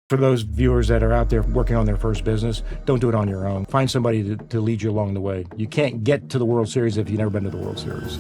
For those viewers that are out there working on their first business, don't do it on your own. Find somebody to lead you along the way. You can't get to the World Series if you've never been to the World Series.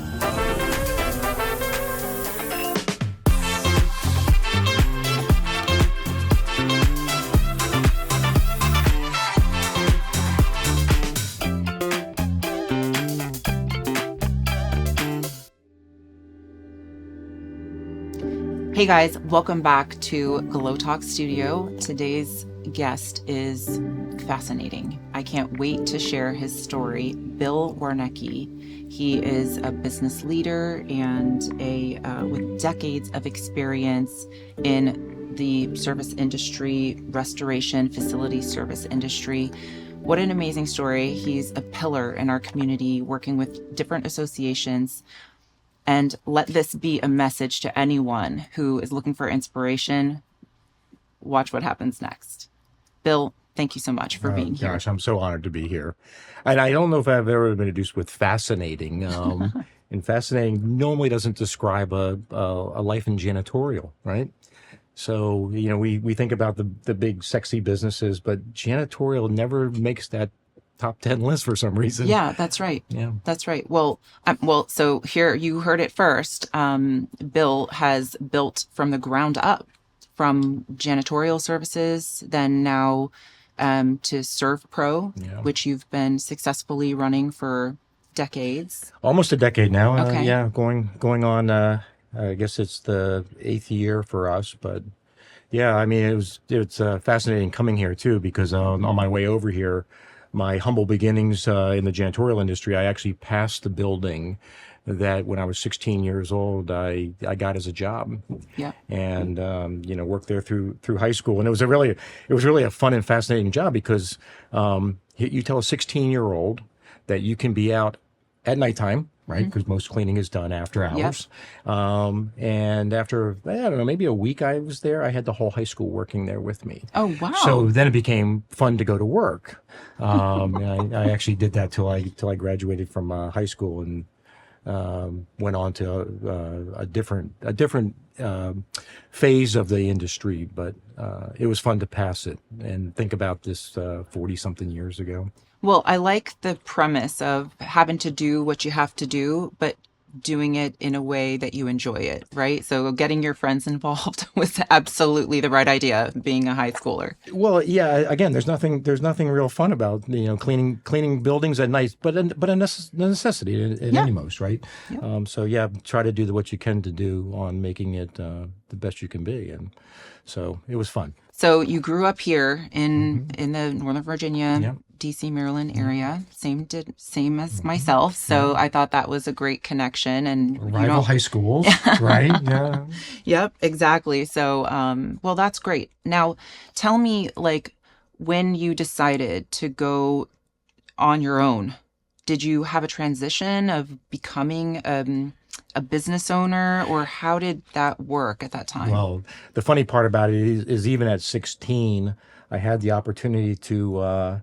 Hey guys, welcome back to GlowTalks Studio. Today's guest is fascinating. I can't wait to share his story. Bill Warnecki. He is a business leader and with decades of experience in the service industry, restoration, facility service industry. What an amazing story. He's a pillar in our community, working with different associations. And let this be a message to anyone who is looking for inspiration. Watch what happens next. Bill, thank you so much for being here. Gosh, I'm so honored to be here. And I don't know if I've ever been introduced with fascinating. And fascinating normally doesn't describe a life in janitorial, right? So, you know, we think about the big sexy businesses, but janitorial never makes that top 10 list for some reason. Yeah, that's right. Yeah, that's right. Well, so here you heard it first. Bill has built from the ground up, from Janitorial Services, then now to Servpro, which you've been successfully running for decades. Almost a decade now. Okay. Going on. I guess it's the 8th year for us, but yeah, I mean it's fascinating coming here too, because on my way over here, my humble beginnings in the janitorial industry, I actually passed the building that when I was 16 years old, I got as a job. Yeah. And worked there through high school, and it was really a fun and fascinating job because you tell a 16-year-old that you can be out at nighttime, right? Because most cleaning is done after hours. Yep. And after, I don't know, maybe a week I was there, I had the whole high school working there with me. Oh, wow. So then it became fun to go to work. I actually did that till I graduated from high school and went on to a different phase of the industry. But it was fun to pass it and think about this 40-something years ago. Well, I like the premise of having to do what you have to do, but doing it in a way that you enjoy it, right? So getting your friends involved was absolutely the right idea, being a high schooler. Well, yeah, again, there's nothing real fun about, cleaning buildings at night, but a necessity in any most, right? Yeah. Try to do what you can to do on making it the best you can be. And so it was fun. So you grew up here in the Northern Virginia, DC, Maryland area, same as myself. So I thought that was a great connection. And rival high schools, right? Yeah. Yep, exactly. So, well, that's great. Now, tell me, when you decided to go on your own, did you have a transition of becoming a business owner, or how did that work at that time? Well, the funny part about it is even at 16, I had the opportunity to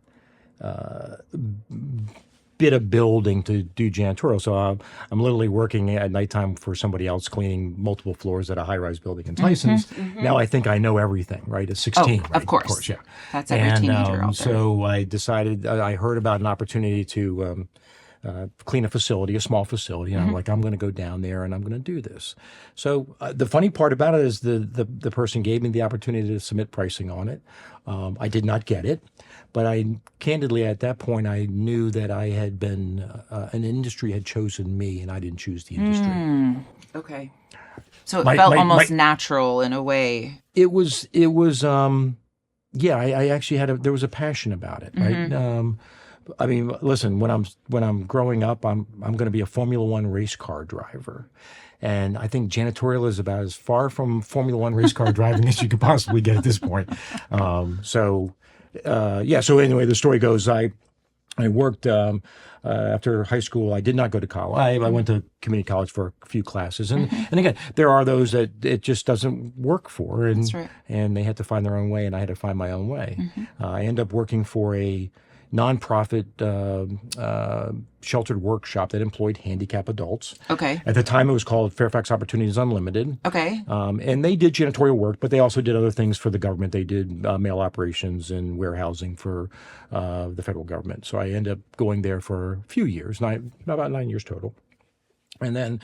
bid a building to do janitorial. So I'm literally working at nighttime for somebody else, cleaning multiple floors at a high-rise building in Tyson's. Now I think I know everything, right? At 16, right? Of course, yeah. That's every teenager out there. So I decided, I heard about an opportunity to clean a small facility, and I'm like, I'm going to go down there and I'm going to do this. So the funny part about it is the person gave me the opportunity to submit pricing on it. I did not get it, but candidly at that point I knew that I had been an industry had chosen me, and I didn't choose the industry. Okay. So it felt almost natural in a way. It was. I actually there was a passion about it, right? I mean, listen, when I'm growing up, I'm going to be a Formula One race car driver. And I think janitorial is about as far from Formula One race car driving as you could possibly get at this point. So anyway, the story goes, I worked after high school. I did not go to college. I went to community college for a few classes. And again, there are those that it just doesn't work for. And, That's right. And they had to find their own way, and I had to find my own way. I ended up working for a nonprofit sheltered workshop that employed handicapped adults. Okay. At the time, it was called Fairfax Opportunities Unlimited. Okay. And they did janitorial work, but they also did other things for the government. They did mail operations and warehousing for the federal government. So I ended up going there for a few years, about 9 years total. And then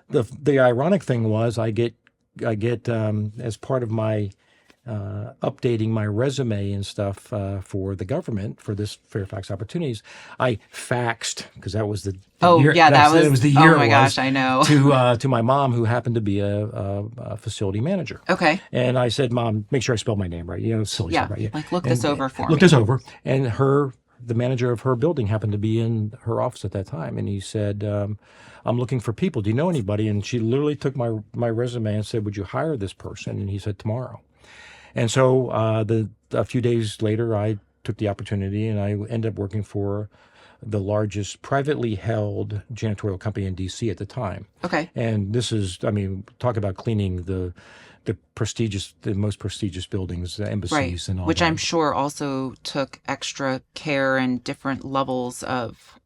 the ironic thing was I get as part of my updating my resume and stuff for the government for this Fairfax Opportunities, I faxed, because that was the year, that was the year. Oh my gosh, I know. To my mom, who happened to be a facility manager. Okay. And I said, Mom, make sure I spelled my name right. Silly stuff, right? Like look this over for me. Look this over, and the manager of her building happened to be in her office at that time, and he said, I'm looking for people. Do you know anybody? And she literally took my resume and said, would you hire this person? And he said, tomorrow. And so a few days later, I took the opportunity, and I ended up working for the largest privately held janitorial company in D.C. at the time. Okay. And this is, talk about cleaning the most prestigious buildings, the embassies, and all which that. I'm sure also took extra care and different levels of,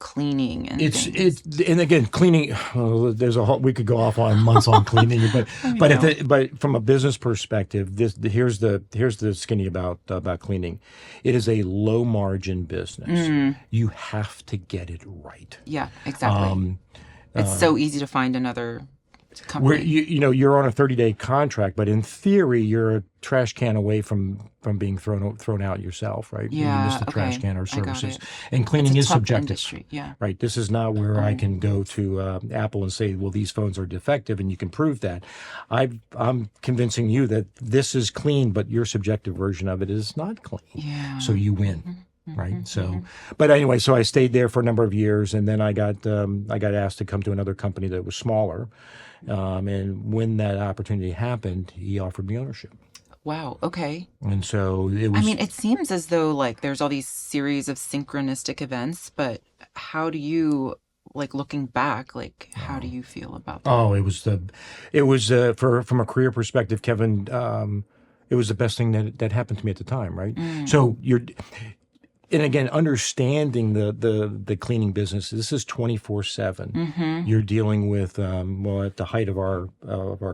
cleaning and things. And again, cleaning. There's we could go off on months on cleaning, but from a business perspective, here's the skinny about cleaning. It is a low margin business. You have to get it right. Yeah, exactly. It's so easy to find another company. Where you're on a 30-day contract, but in theory, you're a trash can away from being thrown out yourself, right? Yeah, you miss the trash can or services. And It's cleaning a is tough subjective. industry. Yeah. Right. This is not where I can go to Apple and say, well, these phones are defective, and you can prove that. I'm convincing you that this is clean, but your subjective version of it is not clean. Yeah. So you win. Right. So, but anyway, so I stayed there for a number of years, and then I got asked to come to another company that was smaller. And when that opportunity happened, he offered me ownership. Wow. Okay. And so it was. It seems as though there's all these series of synchronistic events, but how do you, looking back, how do you feel about that? Oh, it was from a career perspective, Kevin. It was the best thing that happened to me at the time, right? So and again, understanding the cleaning business, this is 24/7. You're dealing with at the height of our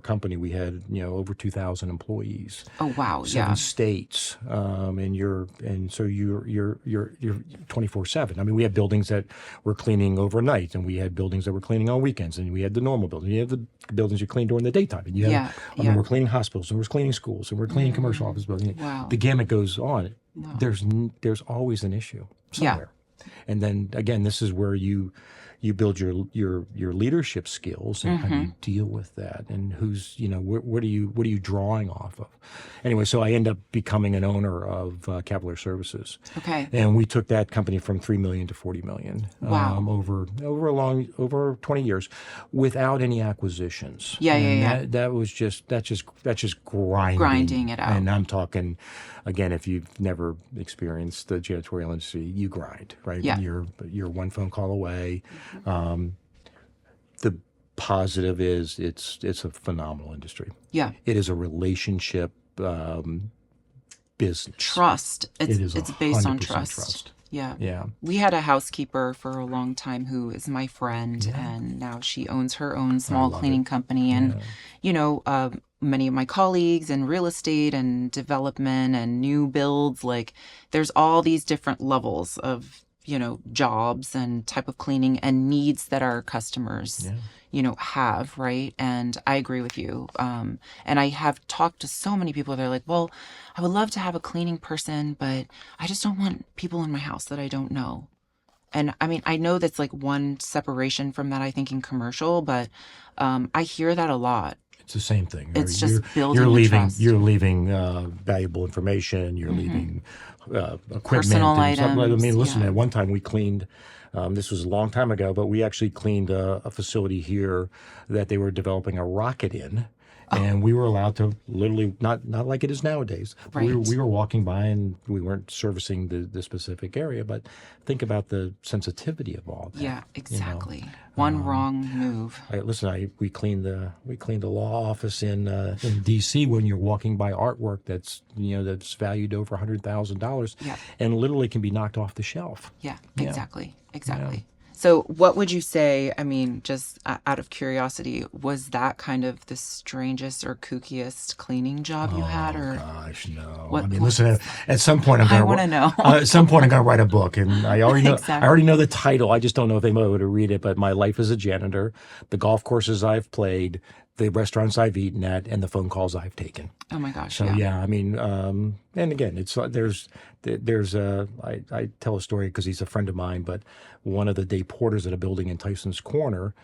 company, we had over 2,000 employees. Oh wow! 7 states, and so you're 24/7. We had buildings that were cleaning overnight, and we had buildings that were cleaning on weekends, and we had the normal buildings. You have the buildings you clean during the daytime, and we're cleaning hospitals, and we're cleaning schools, and we're cleaning commercial office buildings. Wow. The gamut goes on. Wow. There's always an issue somewhere, and then again, this is where you build your leadership skills and how you deal with that, and who's what are you drawing off of. Anyway, so I end up becoming an owner of Cavalier Services. Okay. And we took that company from $3 million to $40 million. Wow. Over 20 years, without any acquisitions. Yeah. That's just grinding it out. And I'm talking, again, if you've never experienced the janitorial industry, you grind, right? Yeah. You're one phone call away. The positive is it's a phenomenal industry. Yeah. It is a relationship business. Trust. It's based on 100% trust. Yeah. Yeah. We had a housekeeper for a long time who is my friend, and now she owns her own small cleaning company. And, many of my colleagues in real estate and development and new builds, there's all these different levels of, jobs and type of cleaning and needs that our customers, have, right? And I agree with you. And I have talked to so many people. They're like, well, I would love to have a cleaning person, but I just don't want people in my house that I don't know. And I know that's one separation from that, I think, in commercial, but I hear that a lot. It's the same thing. It's just building trust. You're leaving valuable information. You're leaving equipment. Personal and items. stuff. Listen, at one time we cleaned, this was a long time ago, but we actually cleaned a facility here that they were developing a rocket in. And we were allowed to literally, not like it is nowadays. Right. We were walking by and we weren't servicing the specific area, but think about the sensitivity of all that. Yeah, exactly. One wrong move. We cleaned the law office in D.C. when you're walking by artwork that's valued over $100,000, Yeah. and literally can be knocked off the shelf. Yeah, exactly. So what would you say, I mean, just out of curiosity, was that kind of the strangest or kookiest cleaning job you had? Or Gosh, no. What- I mean, listen. At some point, I wanna know. At some point, I'm going to write a book, and I already know. Exactly. I already know the title. I just don't know if anybody would read it. But my life as a janitor, the golf courses I've played, the restaurants I've eaten at, and the phone calls I've taken. oh my gosh, So I mean, and again, it's I tell a story because he's a friend of mine, but one of the day porters at a building in Tyson's Corner.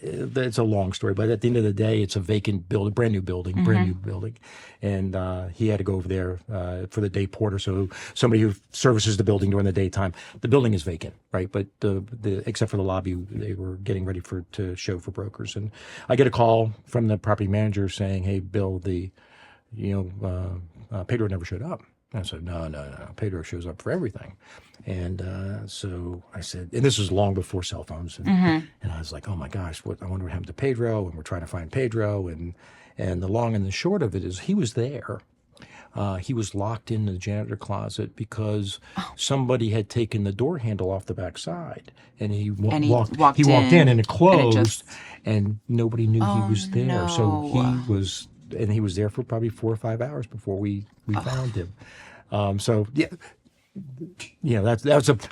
It's a long story, but at the end of the day, it's a vacant building, brand new building, and he had to go over there for the day porter. So somebody who services the building during the daytime, the building is vacant, right? But the except for the lobby, they were getting ready to show for brokers, and I get a call from the property manager saying, "Hey, Bill, Pedro never showed up." And I said, no. Pedro shows up for everything. And so I said, and this was long before cell phones. And I was like, oh my gosh, I wonder what happened to Pedro. And we're trying to find Pedro. And the long and the short of it is he was there. He was locked in the janitor closet because somebody had taken the door handle off the back side. And he walked in and it closed. And nobody knew he was there. No. So he was there for probably 4 or 5 hours before we found him. That's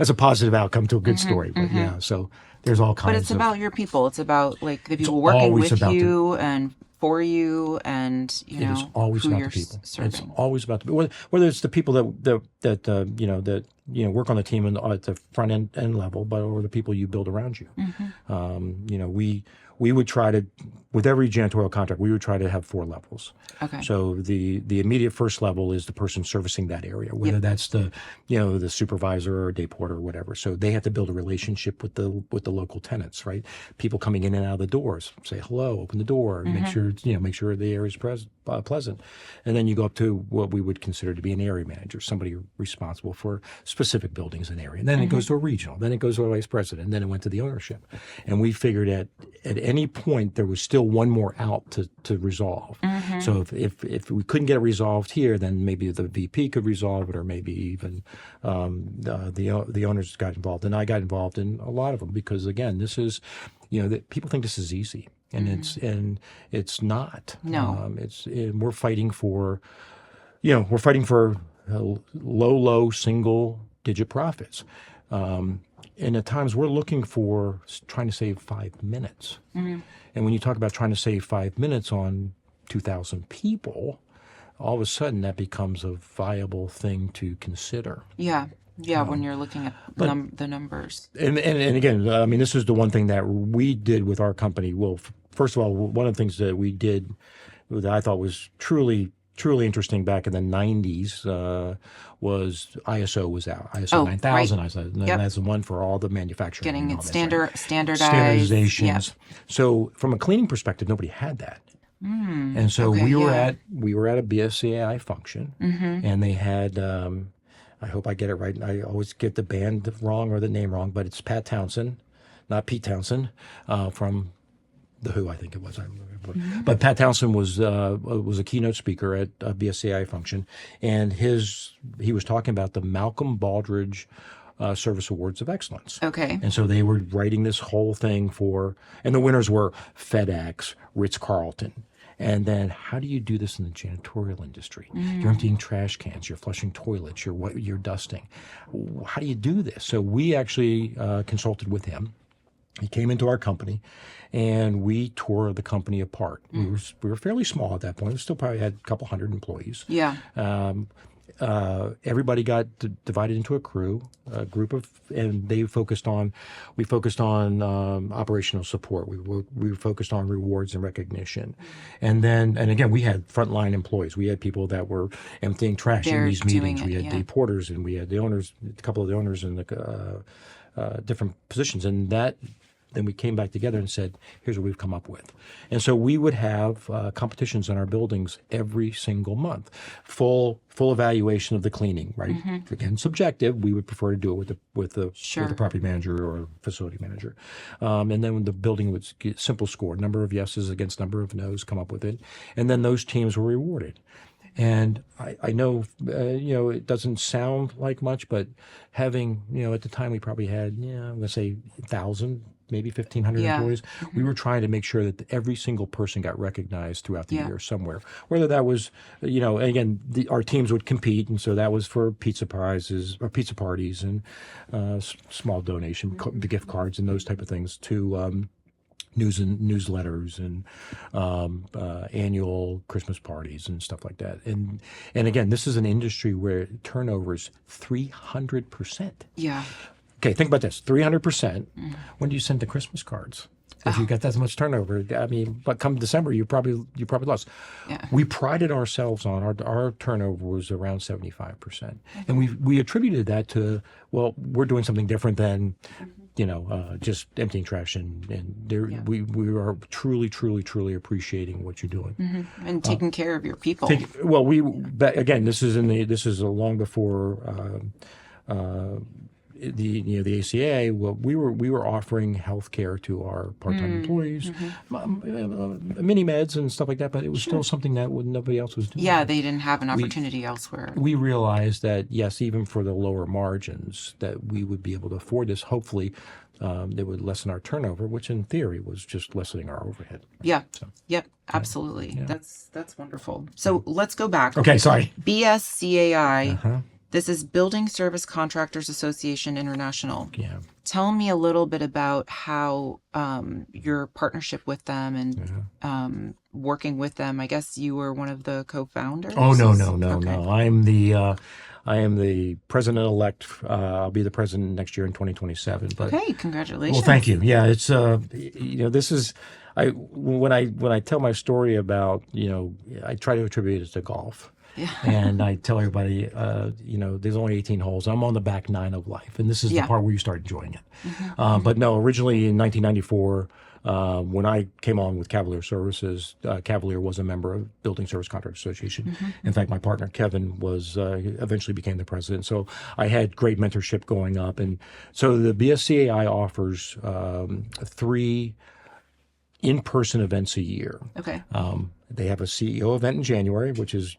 a positive outcome to a good story. But so there's all kinds. But it's about your people. It's about like the people working with you and for you, and it is always who about you're the people. serving. It's always about the people. Whether it's the people that work on the team at the front end level, or the people you build around you. We would try to, with every janitorial contract, we would try to have 4 levels. Okay. So the immediate first level is the person servicing that area, whether that's the supervisor or day porter or whatever. So they have to build a relationship with the local tenants, right? People coming in and out of the doors, say hello, open the door, make sure the area is pleasant, and then you go up to what we would consider to be an area manager, somebody responsible for specific buildings in the area. And then it goes to a regional, then it goes to a vice president, and then it went to the ownership. And we figured at any point there was still one more out to resolve. So if we couldn't get it resolved here, then maybe the VP could resolve it, or maybe even the owners got involved. And I got involved in a lot of them because, again, this is, people think this is easy, and it's not. No. We're fighting for, low single digit profits. And at times we're looking for trying to save 5 minutes. And when you talk about trying to save 5 minutes on 2,000 people, all of a sudden that becomes a viable thing to consider. Yeah, when you're looking at the numbers. And again, I mean, this is the one thing that we did with our company. Well, first of all, one of the things that we did that I thought was truly interesting back in the 90s was ISO was out. ISO 9000, right. ISO 9001 for all the manufacturing. Getting it standardized. Standardizations. Yep. So from a cleaning perspective, nobody had that. And so we were at a BSCAI function, and they had, I hope I get it right. I always get the band wrong or the name wrong, but it's Pat Townsend, not Pete Townsend, from The Who, I think it was. I remember. But Pat Townsend was a keynote speaker at a BSCAI function, and he was talking about the Malcolm Baldrige Service Awards of Excellence. Okay. And so they were writing this whole thing and the winners were FedEx, Ritz-Carlton. And then how do you do this in the janitorial industry? You're emptying trash cans, you're flushing toilets, you're dusting. How do you do this? So we actually consulted with him. He came into our company, and we tore the company apart. We were fairly small at that point. We still probably had a couple hundred employees. Yeah. Everybody got divided into a group of, and we focused on operational support. We focused on rewards and recognition, and again, we had frontline employees. We had people that were emptying trash in these meetings. We had day porters, and we had the owners, a couple of the owners in the different positions, and that then we came back together and said, here's what we've come up with. And so we would have competitions in our buildings every single month, full evaluation of the cleaning, right? Again, subjective. We would prefer to do it with the property manager or facility manager. And then when the building would get simple score, number of yeses against number of nos, come up with it. And then those teams were rewarded. And I know, it doesn't sound like much, but having, at the time we probably had, I'm going to say 1,000, maybe 1,500 employees. We were trying to make sure that every single person got recognized throughout the year somewhere. Whether that was, again, our teams would compete, and so that was for pizza prizes or pizza parties and small donation, the gift cards and those type of things to news and newsletters and annual Christmas parties and stuff like that. And again, this is an industry where turnover is 300%. Yeah. Okay, think about this: 300%. When do you send the Christmas cards? If you got that much turnover, I mean, but come December, you probably lost. Yeah. We prided ourselves on our turnover was around 75%, and we attributed that to, well, we're doing something different than just emptying trash, and we are truly appreciating what you're doing and taking care of your people. Again, this is long before the ACA. Well, we were offering health care to our part-time employees, mini meds and stuff like that, but it was still something that nobody else was doing. Yeah, they didn't have an opportunity elsewhere. We realized that, yes, even for the lower margins, that we would be able to afford this. Hopefully, they would lessen our turnover, which in theory was just lessening our overhead. Yeah. So, yep. Absolutely. Yeah. That's wonderful. So let's go back. Okay. Sorry. BSCAI. This is Building Service Contractors Association International. Yeah. Tell me a little bit about how your partnership with them and working with them. I guess you were one of the co-founders. Oh, no. I am the president-elect. I'll be the president next year in 2027. But, okay, congratulations. Well, thank you. Yeah, it's this is when I tell my story about I try to attribute it to golf. Yeah. And I tell everybody, there's only 18 holes. I'm on the back 9 of life, and this is the part where you start enjoying it. But no, originally in 1994. When I came on with Cavalier Services, Cavalier was a member of Building Service Contractors Association. In fact, my partner Kevin was eventually became the president. So I had great mentorship going up, and so the BSCAI offers 3 in-person events a year. Okay. They have a CEO event in January, which is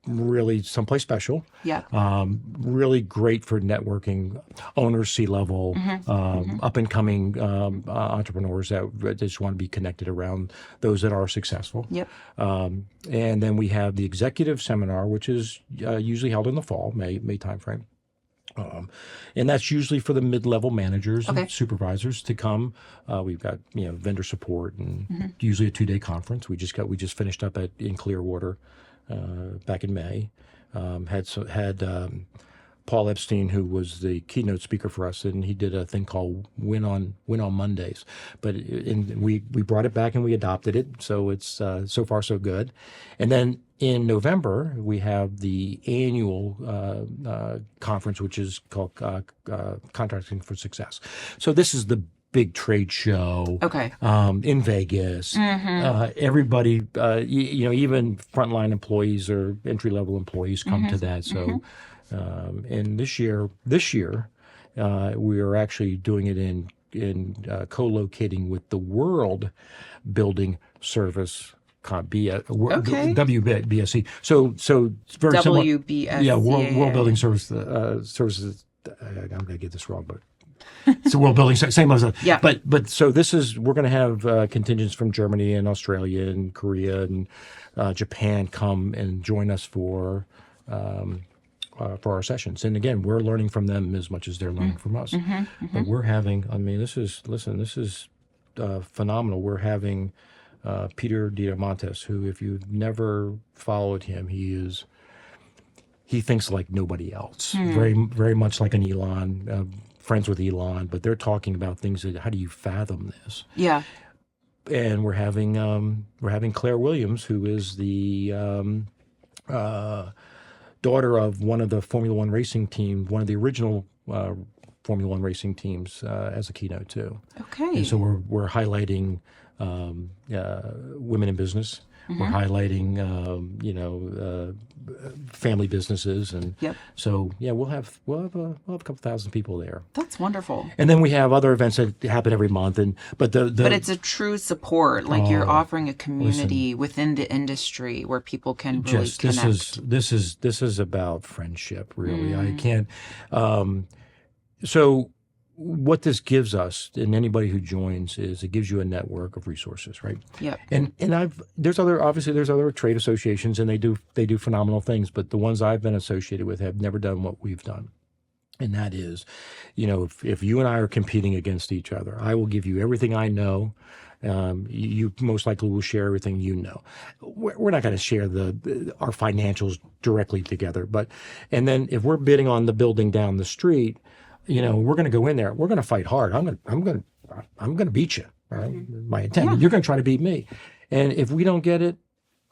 really someplace special. Yeah. Really great for networking, owners, C-level, up and coming entrepreneurs that just want to be connected around those that are successful. Yep. And then we have the executive seminar, which is usually held in the fall, May timeframe. And that's usually for the mid-level managers and supervisors to come. We've got vendor support and usually a 2-day conference. We just finished up in Clearwater back in May. Had Paul Epstein, who was the keynote speaker for us, and he did a thing called Win on Mondays. But we brought it back and we adopted it, so it's so far so good. And then in November we have the annual conference, which is called Contracting for Success. So this is the big trade show in Vegas. Everybody, even frontline employees or entry-level employees come to that. So, and this year, we are actually doing it in co-locating with the World Building Service. WBSC. So it's very similar. WBSC. Yeah, World Building Services. I'm going to get this wrong, but. It's a world building, same as But so we're going to have contingents from Germany and Australia and Korea and Japan come and join us for our sessions. And again, we're learning from them as much as they're learning from us. But we're having, this is phenomenal. We're having Peter Diamandis, who, if you've never followed him, he thinks like nobody else. Very, very much like an Elon. Friends with Elon, but they're talking about things that, how do you fathom this? Yeah. And we're having Claire Williams, who is the daughter of one of the Formula One racing team, one of the original Formula One racing teams as a keynote too. Okay. And so we're highlighting women in business. We're highlighting, family businesses, and so we'll have a couple thousand people there. That's wonderful. And then we have other events that happen every month, but it's a true support. Like you're offering a community within the industry where people can really connect. This is about friendship, really. I can't. So what this gives us, and anybody who joins, is it gives you a network of resources, right? Yeah. And there's other trade associations, and they do phenomenal things, but the ones I've been associated with have never done what we've done. And that is, if you and I are competing against each other, I will give you everything I know. You most likely will share everything you know. We're not going to share our financials directly together, and then if we're bidding on the building down the street, we're going to go in there. We're going to fight hard. I'm going to beat you. Right? My intent. You're going to try to beat me. And if we don't get it,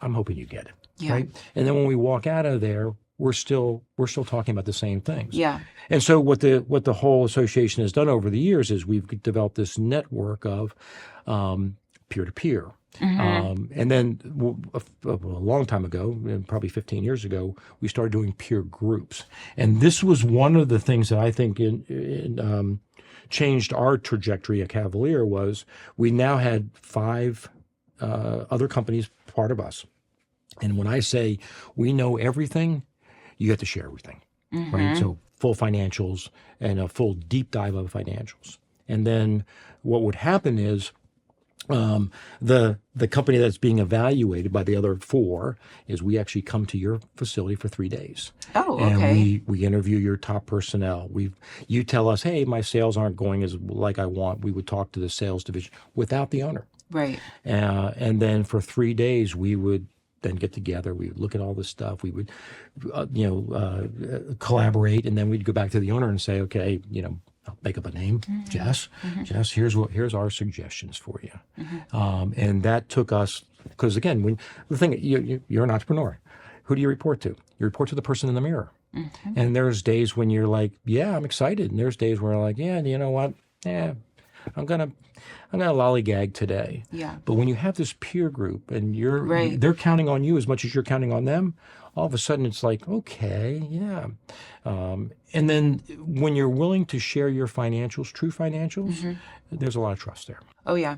I'm hoping you get it. Yeah. Right? And then when we walk out of there, we're still talking about the same things. Yeah. And so what the whole association has done over the years is we've developed this network of peer-to-peer. And then a long time ago, probably 15 years ago, we started doing peer groups. And this was one of the things that I think changed our trajectory at Cavalier. Was we now had 5 other companies part of us. And when I say we know everything, you have to share everything, right? So full financials and a full deep dive of financials. And then what would happen is the company that's being evaluated by the other 4 is we actually come to your facility for 3 days. Oh, okay. And we interview your top personnel. You tell us, hey, my sales aren't going as like I want. We would talk to the sales division without the owner. Right. And then for 3 days, we would then get together. We would look at all this stuff. We would, collaborate, and then we'd go back to the owner and say, okay, I'll make up a name, Jess. Jess, here's our suggestions for you. And that took us, because again, you're an entrepreneur. Who do you report to? You report to the person in the mirror. And there's days when you're like, yeah, I'm excited. And there's days where you're like, yeah, you know what? Yeah, I'm gonna lollygag today. Yeah. But when you have this peer group and Right. they're counting on you as much as you're counting on them, all of a sudden it's like, okay, yeah. And then when you're willing to share your financials, true financials, there's a lot of trust there. Oh, yeah.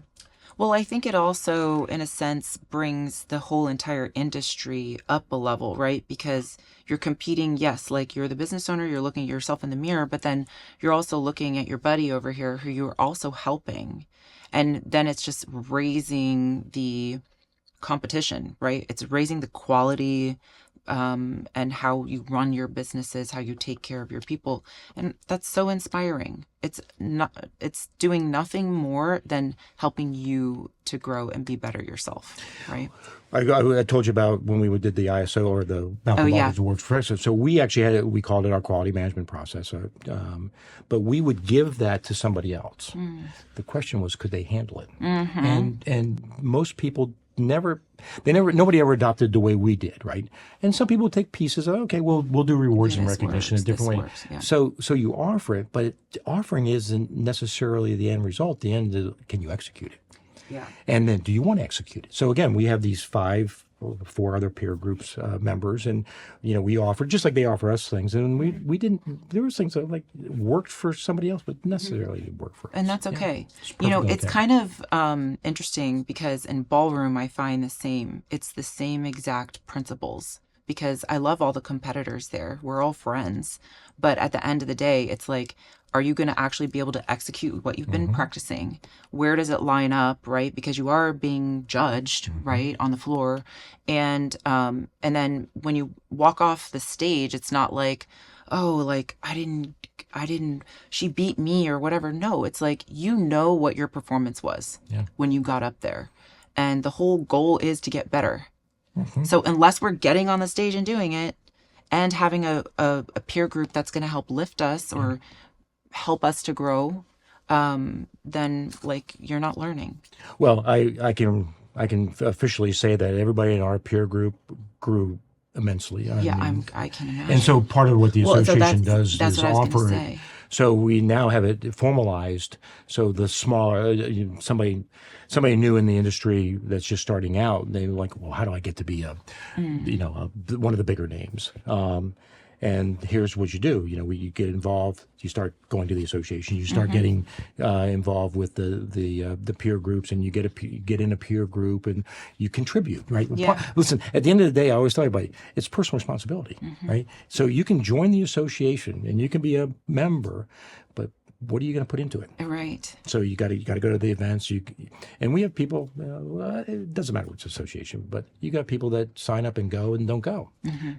Well, I think it also, in a sense, brings the whole entire industry up a level, right? Because you're competing, yes, like you're the business owner, you're looking at yourself in the mirror, but then you're also looking at your buddy over here who you're also helping. And then it's just raising the competition, right? It's raising the quality and how you run your businesses, how you take care of your people. And that's so inspiring. It's doing nothing more than helping you to grow and be better yourself, right? I told you about when we did the ISO or the Malcolm Baldwin Awards for Excellence. So we actually we called it our quality management process. But we would give that to somebody else. The question was, could they handle it? And most people nobody ever adopted the way we did, right? And some people take pieces of, okay, we'll do rewards and recognition in a different way. So you offer it, but offering isn't necessarily the end result. The end is, can you execute it? Yeah. And then do you want to execute it? So again, we have these 4 other peer groups members, and we offer just like they offer us things, and we didn't. There was things that worked for somebody else, but necessarily didn't work for us. And that's okay. Yeah, it's kind of interesting because in ballroom I find the same. It's the same exact principles. Because I love all the competitors there. We're all friends. But at the end of the day, it's like, are you going to actually be able to execute what you've been practicing? Where does it line up, right? Because you are being judged, right, on the floor. And then when you walk off the stage, it's not like, oh, like I didn't, she beat me or whatever. No, it's like, what your performance was when you got up there. And the whole goal is to get better. So unless we're getting on the stage and doing it and having a peer group that's going to help lift us or help us to grow, then you're not learning. Well, I can officially say that everybody in our peer group grew immensely. I can imagine. And so part of what the association does is offer So we now have it formalized. So the smaller somebody new in the industry that's just starting out, they're like, well, how do I get to be one of the bigger names? And here's what you do. You get involved. You start going to the association. You start getting involved with the peer groups, and you get in a peer group, and you contribute. Right. Yeah. Listen. At the end of the day, I always tell everybody it's personal responsibility. Right. So you can join the association and you can be a member, but what are you going to put into it? Right. So you got to go to the events. And we have people. It doesn't matter which association, but you got people that sign up and go and don't go.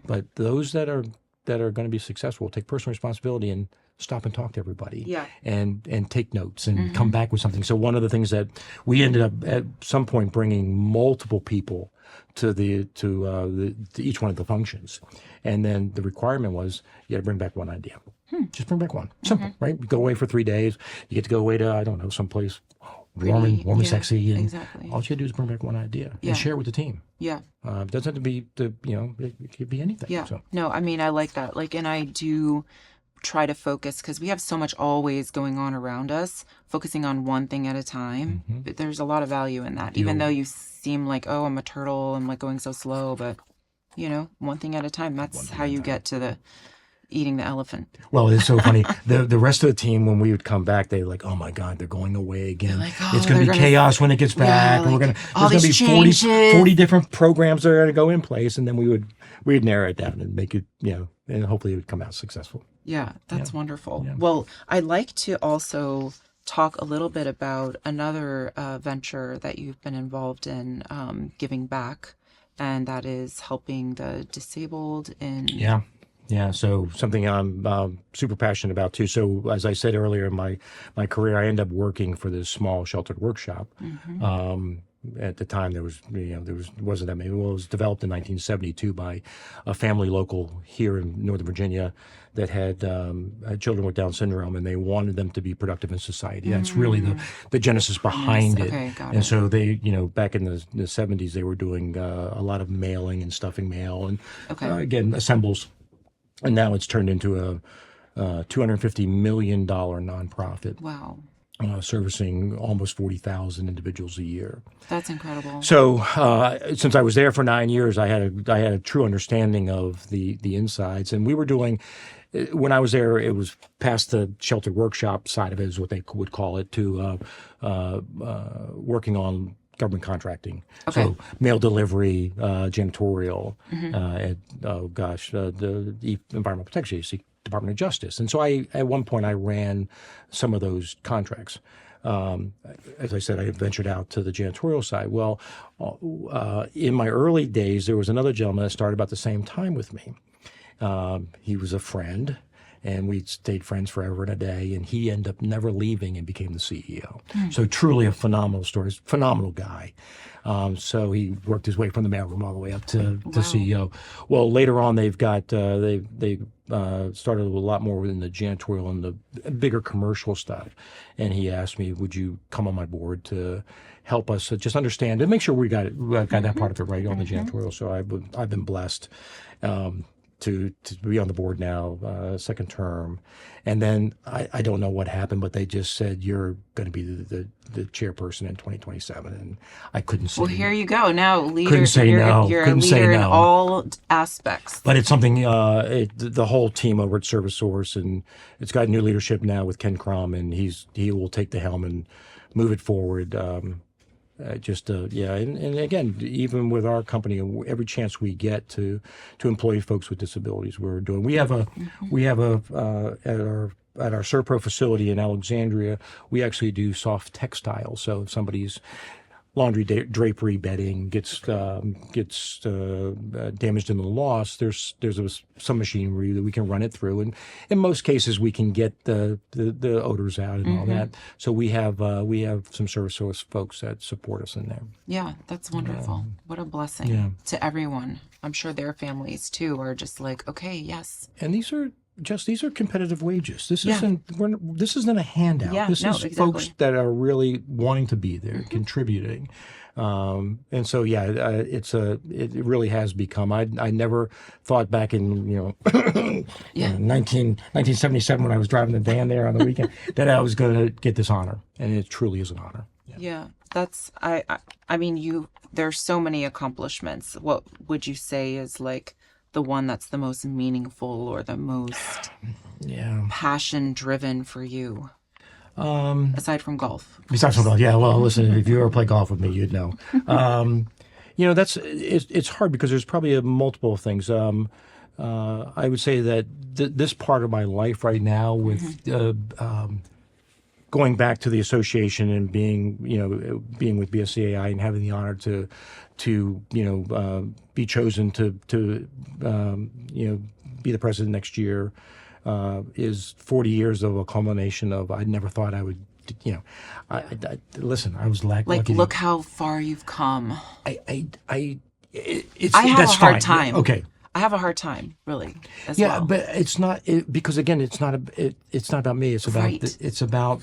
But those that are going to be successful take personal responsibility and stop and talk to everybody and take notes and come back with something. So one of the things that we ended up at some point bringing multiple people to each one of the functions. And then the requirement was you got to bring back one idea. Just bring back one. Simple, right? You go away for 3 days. You get to go away to, I don't know, someplace warm and sexy. And exactly. all you got to do is bring back one idea and share it with the team. Yeah. It doesn't have to be, it could be anything. Yeah. So. No, I mean, I like that. And I do try to focus because we have so much always going on around us, focusing on one thing at a time. But there's a lot of value in that, even though you seem like, oh, I'm a turtle, I'm like going so slow, but one thing at a time. That's how you get to the eating the elephant. Well, it's so funny. The rest of the team, when we would come back, they're like, oh my God, they're going away again. Like, it's going to be chaos when it gets back. And there's going to be 40 different programs that are going to go in place. And then we'd narrow it down and make it, and hopefully it would come out successful. Yeah, that's wonderful. Yeah. Well, I'd like to also talk a little bit about another venture that you've been involved in, giving back, and that is helping the disabled in... Yeah, so something I'm super passionate about too. So as I said earlier in my career, I ended up working for this small sheltered workshop. At the time, wasn't that many. Well, it was developed in 1972 by a family local here in Northern Virginia that had children with Down syndrome, and they wanted them to be productive in society. That's really the genesis behind it. Okay, got and it. so they, back in the 70s, they were doing a lot of mailing and stuffing mail, and again, assembles. And now it's turned into a $250 million nonprofit. Wow. Servicing almost 40,000 individuals a year. That's incredible. So since I was there for 9 years, I had a true understanding of the insides. And we were doing, when I was there, it was past the shelter workshop side of it, is what they would call it, to working on government contracting. Okay. So mail delivery, janitorial, the Environmental Protection Agency, Department of Justice. And so at one point I ran some of those contracts. As I said, I ventured out to the janitorial side. Well, in my early days, there was another gentleman that started about the same time with me. He was a friend, and we stayed friends forever and a day, and he ended up never leaving and became the CEO. So truly a phenomenal story, phenomenal guy. So he worked his way from the mailroom all the way up to CEO. Well, later on, they've got they started a lot more within the janitorial and the bigger commercial stuff. And he asked me, would you come on my board to help us just understand and make sure we got that part of it right on the janitorial. So I've been blessed to be on the board now, second term. And then I don't know what happened, but they just said, you're going to be the chairperson in 2027. And I couldn't say. Well, here you go. Now, leader, couldn't say no. You're Couldn't a say leader in no. all aspects. But it's something, the whole team over at Service Source, and it's got new leadership now with Ken Crum, and he will take the helm and move it forward. And again, even with our company, every chance we get to employ folks with disabilities, we're doing. We have at our Servpro facility in Alexandria, we actually do soft textiles. So if somebody's laundry drapery bedding gets damaged in the loss, there's some machinery that we can run it through, and in most cases we can get the odors out and all that. So we have some Service Source folks that support us in there. Yeah, that's wonderful. What a blessing to everyone. I'm sure their families too are just like, okay, yes. And these are Just these are competitive wages. This Yeah. this isn't a handout. Yeah, This no, is exactly. folks that are really wanting to be there, contributing. And so, yeah, it really has become. I never thought back in 1977 when I was driving the van there on the weekend that I was going to get this honor, and it truly is an honor. Yeah, that's I mean, there's so many accomplishments. What would you say is like the one that's the most meaningful or the most passion driven for you? Aside from golf. Besides from golf, yeah. Well, listen, if you ever play golf with me, you'd know. It's hard because there's probably multiple things. I would say that this part of my life right now with going back to the association and being with BSCAI and having the honor to be chosen to be the president next year is 40 years of a culmination of I never thought I would. Listen, I was lucky. Look how far you've come. I have a hard time. Okay. I have a hard time, really. Well. But it's not because again, it's not about me. It's about it's about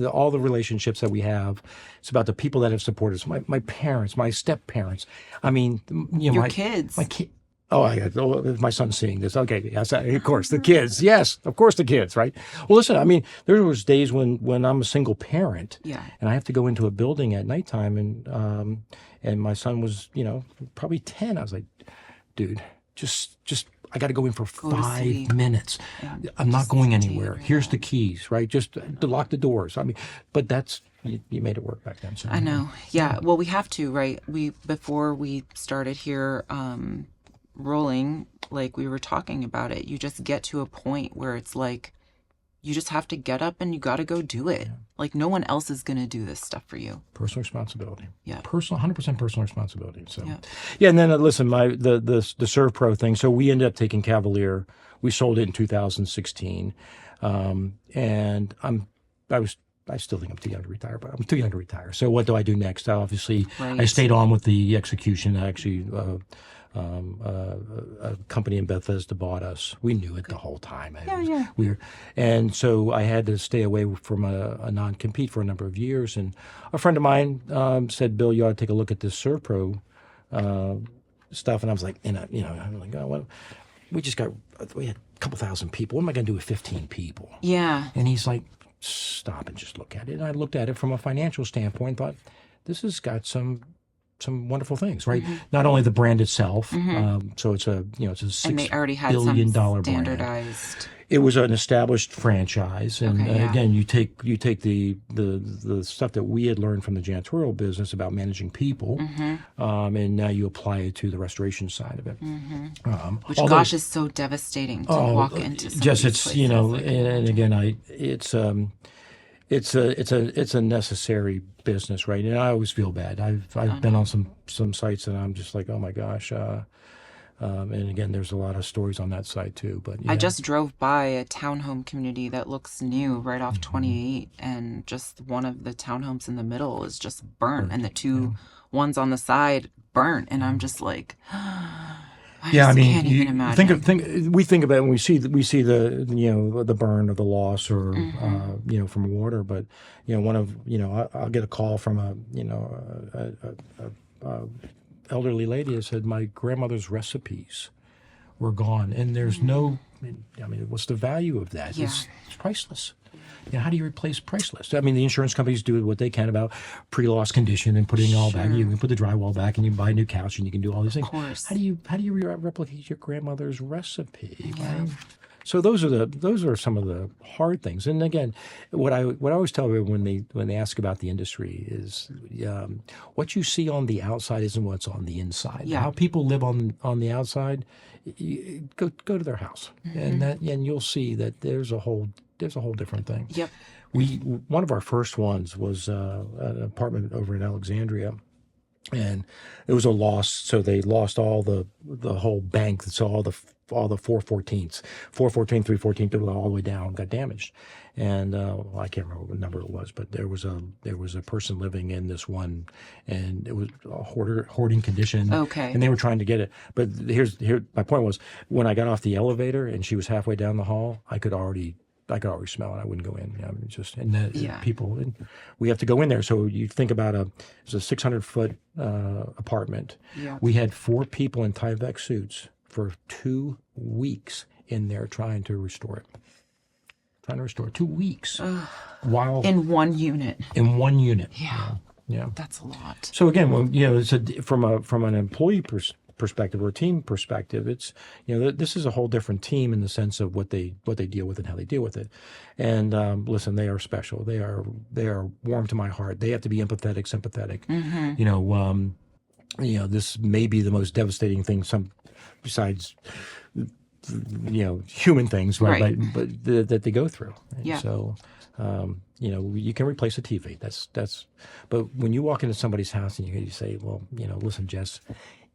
all the relationships that we have. It's about the people that have supported us. My parents, my step parents. I mean, your kids. My kid. Oh, my son's seeing this. Okay, yes, of course the kids. Yes, of course the kids. Right. Well, listen. I mean, there was days when I'm a single parent, and I have to go into a building at nighttime, and my son was probably 10. I was like, dude. Just I got to go in for 5 minutes. Yeah, I'm not going anywhere. Here's the keys, right? Just to lock the doors. I mean, but that's you made it work back then. So. I know. Yeah. Well, we have to, right? Before we started here rolling, like we were talking about it. You just get to a point where it's like you just have to get up and you got to go do it. Yeah. Like no one else is going to do this stuff for you. Personal responsibility. Yeah. 100% personal responsibility. So, and then listen, the Servpro thing. So we ended up taking Cavalier. We sold it in 2016, and I still think I'm too young to retire, but I'm too young to retire. So what do I do next? Obviously, I stayed on with the execution. Actually. A company in Bethesda bought us. We knew it the whole time. And so I had to stay away from a non-compete for a number of years. And a friend of mine said, "Bill, you ought to take a look at this Servpro stuff." And I was like, I'm like, oh, well, we had a couple thousand people. What am I going to do with 15 people? Yeah. And he's like, stop and just look at it. And I looked at it from a financial standpoint, thought, this has got some wonderful things, right? Mm-hmm. Not only the brand itself, so it's a $6 billion brand. Standardized. It was an established franchise, and again, you take the stuff that we had learned from the janitorial business about managing people, and now you apply it to the restoration side of it. Mm-hmm. Which, gosh, is so devastating to walk into. Just and again, it's a necessary business, right? And I always feel bad. I've been on some sites and I'm just like, oh my gosh. And again, there's a lot of stories on that site too. But I just drove by a townhome community that looks new right off 28, and just one of the townhomes in the middle is just burnt, and the two ones on the side burnt, and I'm just like. I mean, can't even imagine. We think about it when we see the the burn or the loss or from water, but I'll get a call from a elderly lady that said my grandmother's recipes were gone, and there's no. I mean, what's the value of that? Yeah. It's priceless. How do you replace priceless? I mean, the insurance companies do what they can about pre-loss condition and putting it all back. You can put the drywall back and you can buy a new couch and you can do all these things. Of course. How do you replicate your grandmother's recipe? Yeah. Right? So those are some of the hard things. And again, what I always tell everyone when they ask about the industry is what you see on the outside isn't what's on the inside. Yeah. How people live on the outside, go to their house, and you'll see that there's a whole different thing. Yep. One of our first ones was an apartment over in Alexandria, and it was a loss. So they lost all the whole bank. So all the 414s, 414, 314, all the way down, got damaged. And I can't remember what number it was, but there was a person living in this one, and it was a hoarding condition. Okay. And they were trying to get it. But here my point was, when I got off the elevator and she was halfway down the hall, I could already smell it. I wouldn't go in. I mean, just and the people, and we have to go in there. So you think about it's a 600-foot apartment. Yeah. We had 4 people in Tyvek suits for 2 weeks in there trying to restore it. 2 weeks. While in one unit. Yeah. That's a lot. So again, well, it's from an employee perspective or a team perspective, it's this is a whole different team in the sense of what they deal with and how they deal with it. And listen, they are special. They are warm to my heart. They have to be empathetic, sympathetic. This may be the most devastating thing besides human things, right? But that they go through. And yeah. So you can replace a TV. That's. But when you walk into somebody's house and you say, well, listen, Jess,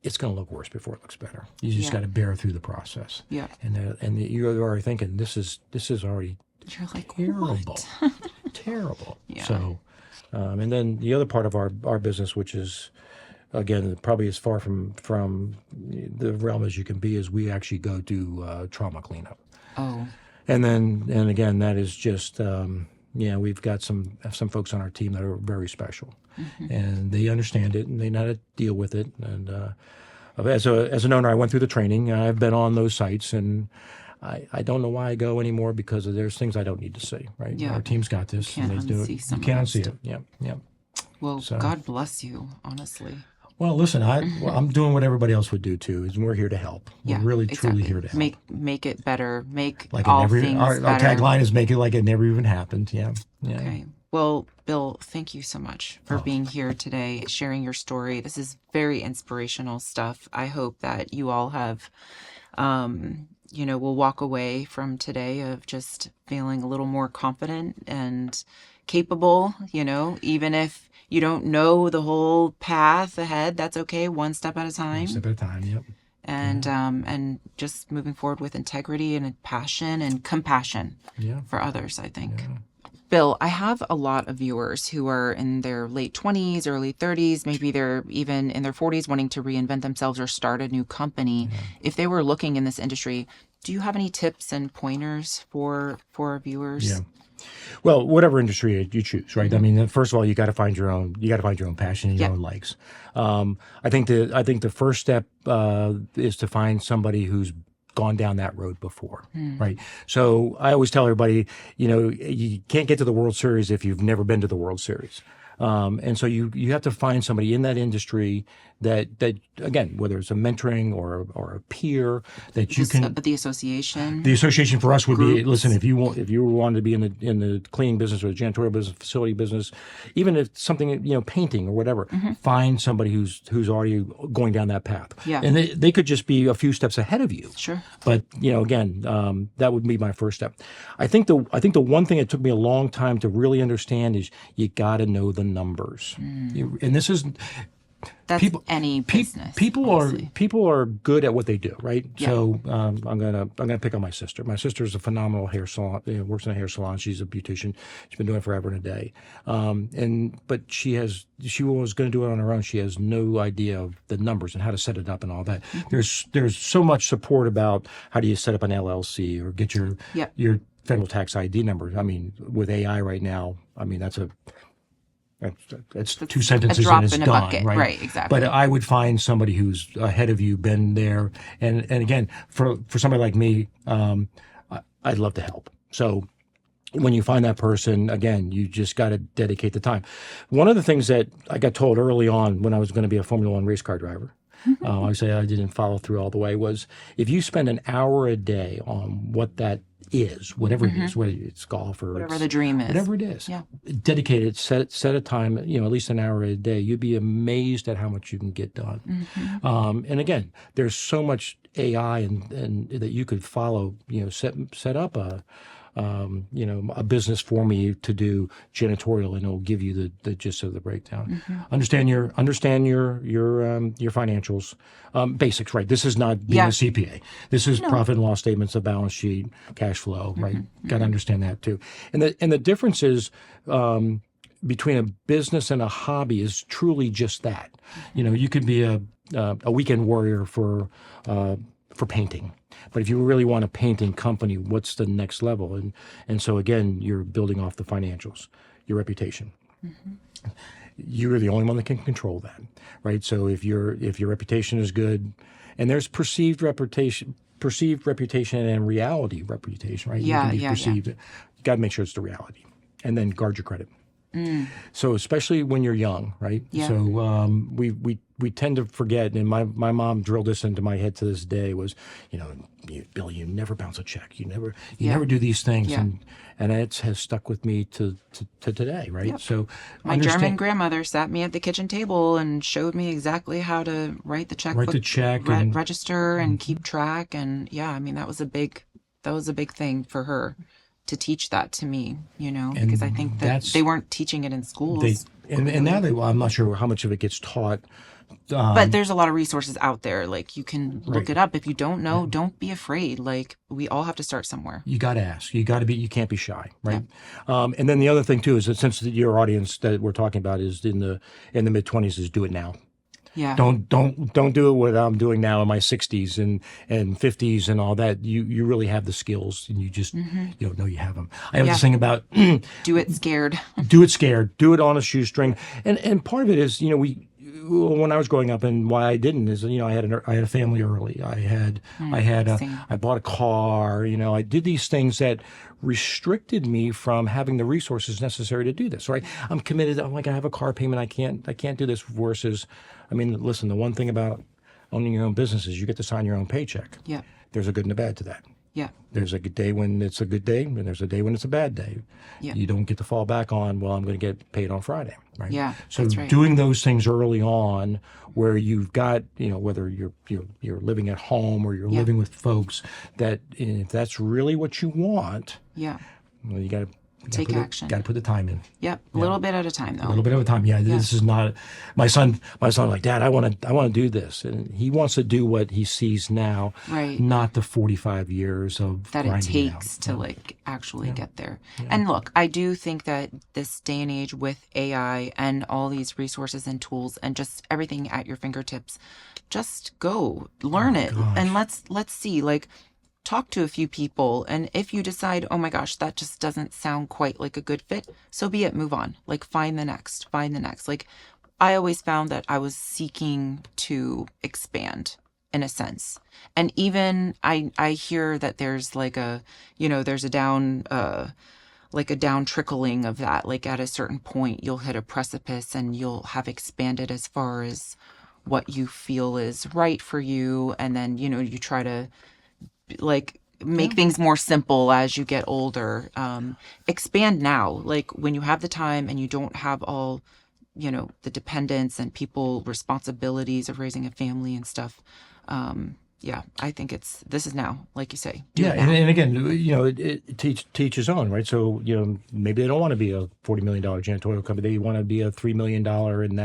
it's going to look worse before it looks better. You just got to bear through the process. Yeah. And you're already thinking this is already you're like terrible, what? terrible. Yeah. So, and then the other part of our business, which is, again, probably as far from the realm as you can be, is we actually go do trauma cleanup. Oh. And again, that is just, we've got some folks on our team that are very special, and they understand it and they know how to deal with it. And as an owner, I went through the training. I've been on those sites, and I don't know why I go anymore, because there's things I don't need to see. Right? Yeah. Our team's got this, and they do it. You can't unsee it. Yeah. Well, God bless you, honestly. Well, listen, I'm doing what everybody else would do too. Is we're here to help. We're really, truly here to help. Make it better. Make like all things better. Our tagline is "Make it like it never even happened." Yeah. Okay. Well, Bill, thank you so much for being here today, sharing your story. This is very inspirational stuff. I hope that you all have, will walk away from today of just feeling a little more confident and capable. Even if you don't know the whole path ahead, that's okay. One step at a time. One step at a time, yep. And just moving forward with integrity and passion and compassion for others, I think. Yeah. Bill, I have a lot of viewers who are in their late 20s, early 30s, maybe they're even in their 40s wanting to reinvent themselves or start a new company. Yeah. If they were looking in this industry, do you have any tips and pointers for our viewers? Yeah. Well, whatever industry you choose, right? I mean, first of all, you got to find your own passion and your own likes. I think the first step is to find somebody who's gone down that road before, right? So I always tell everybody, you can't get to the World Series if you've never been to the World Series. And so you have to find somebody in that industry that again, whether it's a mentoring or a peer that you can. The association. The association for us would groups. be, listen, if you wanted to be in the cleaning business or the janitorial business, facility business, even if something, painting or whatever, find somebody who's already going down that path. Yeah. And they could just be a few steps ahead of you. Sure. But again, that would be my first step. I think the one thing that took me a long time to really understand is you got to know the numbers. And this is. That's any business. People are good at what they do, right? Yeah. So I'm gonna pick on my sister. My sister's a phenomenal hair salon. Works in a hair salon. She's a beautician. She's been doing it forever and a day. But she was going to do it on her own. She has no idea of the numbers and how to set it up and all that. There's so much support about how do you set up an LLC or get your federal tax ID number. I mean, with AI right now, it's 2 sentences and it's done, bucket. right? Right, exactly. But I would find somebody who's ahead of you, been there, and again, for somebody like me, I'd love to help. So when you find that person, again, you just got to dedicate the time. One of the things that I got told early on when I was going to be a Formula One race car driver, I say I didn't follow through all the way, was if you spend an hour a day on what that is, whatever it is, whether it's golf or whatever the dream is, whatever it is, dedicate it, set a time, at least an hour a day. You'd be amazed at how much you can get done. And again, there's so much AI and that you could follow, set up a business for me to do janitorial, and it'll give you the gist of the breakdown. Understand your financials, basics, right? This is not being a CPA. This is profit and loss statements, a balance sheet, cash flow, right? Got to understand that too. And the difference is between a business and a hobby is truly just that. You could be a weekend warrior for painting. But if you really want a painting company, what's the next level? And so again, you're building off the financials, your reputation. You're the only one that can control that, right? So if your reputation is good, and there's perceived reputation and reality reputation, right? You can be perceived. You got to make sure it's the reality, and then guard your credit. So especially when you're young, right? Yeah. So we tend to forget, and my mom drilled this into my head to this day was, Bill, you never bounce a check. You never do these things. Yeah. And it has stuck with me to today, right? Yep. So my German grandmother sat me at the kitchen table and showed me exactly how to write the checkbook, register and keep track. And that was a big thing for her to teach that to me, because I think that they weren't teaching it in schools. And now I'm not sure how much of it gets taught. But there's a lot of resources out there. Like, you can look it up. If you don't know, don't be afraid. Like, we all have to start somewhere. You got to ask. You can't be shy, right? Yeah. And then the other thing too is that since your audience that we're talking about is in the mid-20s, is do it now. Yeah. Don't do it what I'm doing now in my 60s and 50s and all that. You really have the skills, and you just you don't know you have them. I have this thing about do it scared. Do it scared. Do it on a shoestring. And part of it is when I was growing up, and why I didn't is I had a family early. I bought a car. I did these things that restricted me from having the resources necessary to do this. Right? I'm committed. I'm like, I have a car payment. I can't do this. Versus, listen. The one thing about owning your own business is you get to sign your own paycheck. Yeah. There's a good and a bad to that. Yeah. There's a good day when it's a good day, and there's a day when it's a bad day. Yeah. You don't get to fall back on, well, I'm going to get paid on Friday, right? Yeah. So that's right. doing those things early on, where you've got, whether you're living at home or you're living with folks, that if that's really what you want, well, you got to take action. Got to put the time in. Yep, a little bit at a time, though. A little bit at a time. Yeah, this is not my son. Like, Dad, I want to do this, and he wants to do what he sees now, right? Not the 45 years of that it takes to actually get there. Yeah. And look, I do think that this day and age with AI and all these resources and tools and just everything at your fingertips, just go learn it, and let's see, talk to a few people, and if you decide, oh my gosh, that just doesn't sound quite like a good fit, so be it, move on. Find the next. I always found that I was seeking to expand in a sense. And even I hear that there's there's a down trickling of that. At a certain point, you'll hit a precipice and you'll have expanded as far as what you feel is right for you. And then, you try to make things more simple as you get older. Expand now, when you have the time and you don't have all, the dependents and people responsibilities of raising a family and stuff. I think this is now, like you say. And again, it teach his own, right? So, maybe they don't want to be a $40 million janitorial company. They want to be a $3 million, and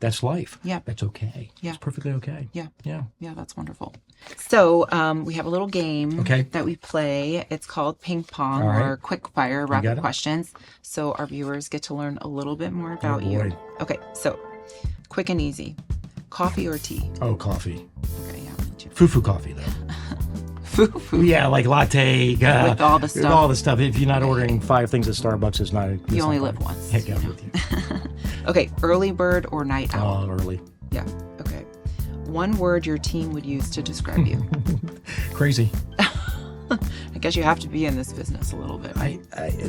that's life. Yeah. That's okay. Yeah. It's perfectly okay. Yeah. Yeah. Yeah, that's wonderful. So we have a little game that we play. It's called ping pong or quick fire rapid questions. So our viewers get to learn a little bit more about you. Okay, so quick and easy. Coffee or tea? Oh, coffee. Okay, yeah, me too. Foo-foo coffee, though. Foo-foo? Yeah, like latte. With all the stuff. With all the stuff. If you're not ordering 5 things at Starbucks, it's not... You only live once. Heck yeah, with you. Okay, early bird or night owl? Oh, early. Yeah, okay. One word your team would use to describe you? Crazy. I guess you have to be in this business a little bit, right?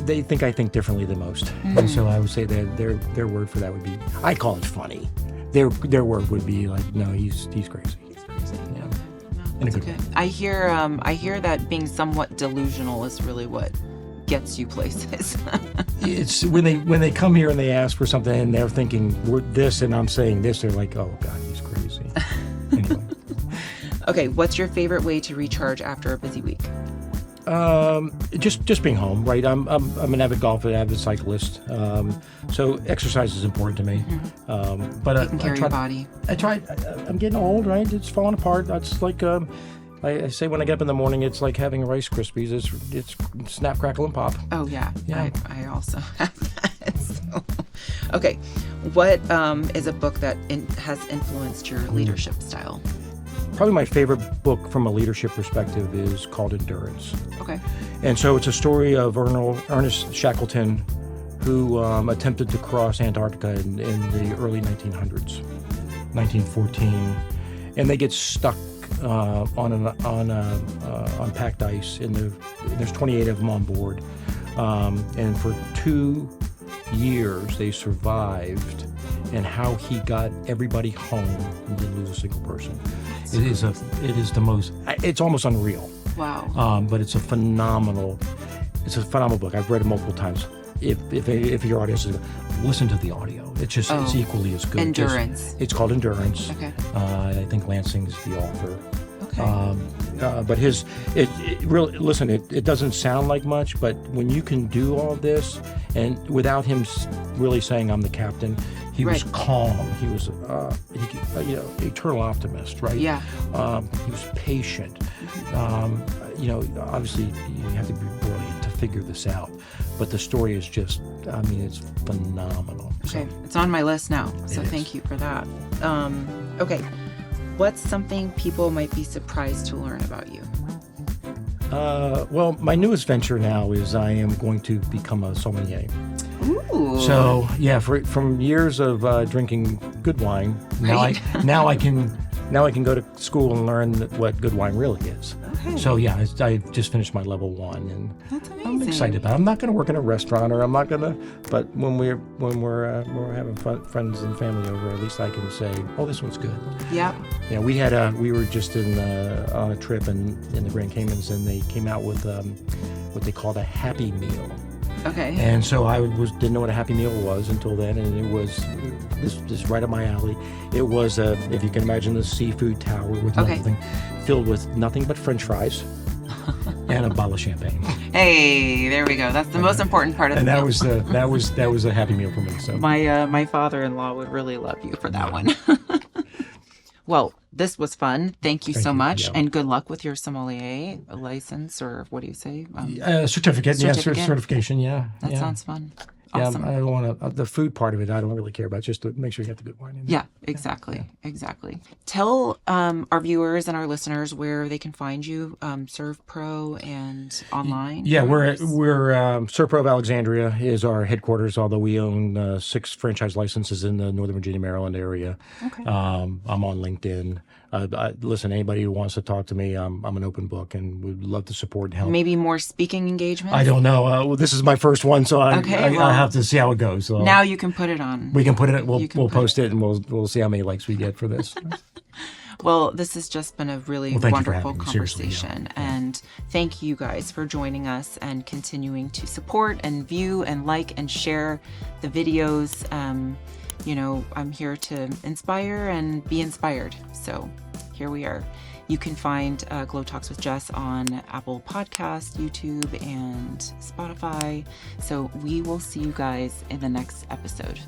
They think I think differently than most. And so I would say that their word for that would be, I call it funny. Their word would be no, he's crazy. He's crazy. Yeah. Okay. No, In a good okay. way. I hear that being somewhat delusional is really what gets you places. It's when they come here and they ask for something and they're thinking we're this and I'm saying this, they're like, oh God, he's crazy. Anyway. Okay, what's your favorite way to recharge after a busy week? Just being home, right? I'm an avid golfer, avid cyclist. So exercise is important to me. But Taking care of your body. I'm getting old, right? It's falling apart. That's like I say when I get up in the morning, it's like having Rice Krispies. It's snap, crackle, and pop. Oh yeah. Yeah. I also have that. So. Okay, what is a book that has influenced your leadership style? Probably my favorite book from a leadership perspective is called Endurance. Okay. And so it's a story of Ernest Shackleton, who attempted to cross Antarctica in the early 1900s, 1914, and they get stuck on packed ice. There's 28 of them on board, and for 2 years they survived. And how he got everybody home and didn't lose a single person. It is the most. It's almost unreal. Wow. But it's a phenomenal book. I've read it multiple times. If your audience is, listen to the audio. It's equally as good. Endurance. It's called Endurance. Okay. I think Lansing's the author. Okay. But it doesn't sound like much, but when you can do all this, and without him really saying I'm the captain, he was calm. He was, eternal optimist, right? Yeah. He was patient. Obviously you have to be brilliant to figure this out, but the story is just, it's phenomenal. Okay, it's on my list now, so thank you for that. Okay, what's something people might be surprised to learn about you? Well, my newest venture now is I am going to become a sommelier. Ooh. So yeah, from years of drinking good wine, now I can go to school and learn what good wine really is. Okay. So yeah, I just finished my level 1, and that's amazing. I'm excited about it. I'm not going to work in a restaurant, or I'm not going to. But when we're having friends and family over, at least I can say, oh, this one's good. Yeah. Yeah, we were just on a trip in the Grand Caymans, and they came out with what they called a Happy Meal. Okay. And so I didn't know what a Happy Meal was until then, and it was this right up my alley. It was if you can imagine, the seafood tower with nothing, filled with nothing but French fries and a bottle of champagne. Hey, there we go. That's the most important part of the meal. And that was a Happy Meal for me. So my father-in-law would really love you for that one. Well, this was fun. Thank you so much, and good luck with your sommelier license, or what do you say? Certificate. Certification. Yeah, that sounds fun. Yeah, Awesome. I don't want to. The food part of it, I don't really care about. Just to make sure you get the good wine in there. Yeah, exactly. Tell our viewers and our listeners where they can find you, Servpro, and online. Yeah, we're Servpro of Alexandria is our headquarters. Although we own 6 franchise licenses in the Northern Virginia, Maryland area. Okay. I'm on LinkedIn. Listen, anybody who wants to talk to me, I'm an open book, and would love to support and help. Maybe more speaking engagements? I don't know. Well, this is my first one, so I have to see how it goes. So now you can put it on. We can put it. We'll post it, and we'll see how many likes we get for this. Well, this has just been a really wonderful conversation. Yeah. And thank you guys for joining us and continuing to support and view and like and share the videos. I'm here to inspire and be inspired. So here we are. You can find GlowTalks with Jess on Apple Podcasts, YouTube, and Spotify. So we will see you guys in the next episode.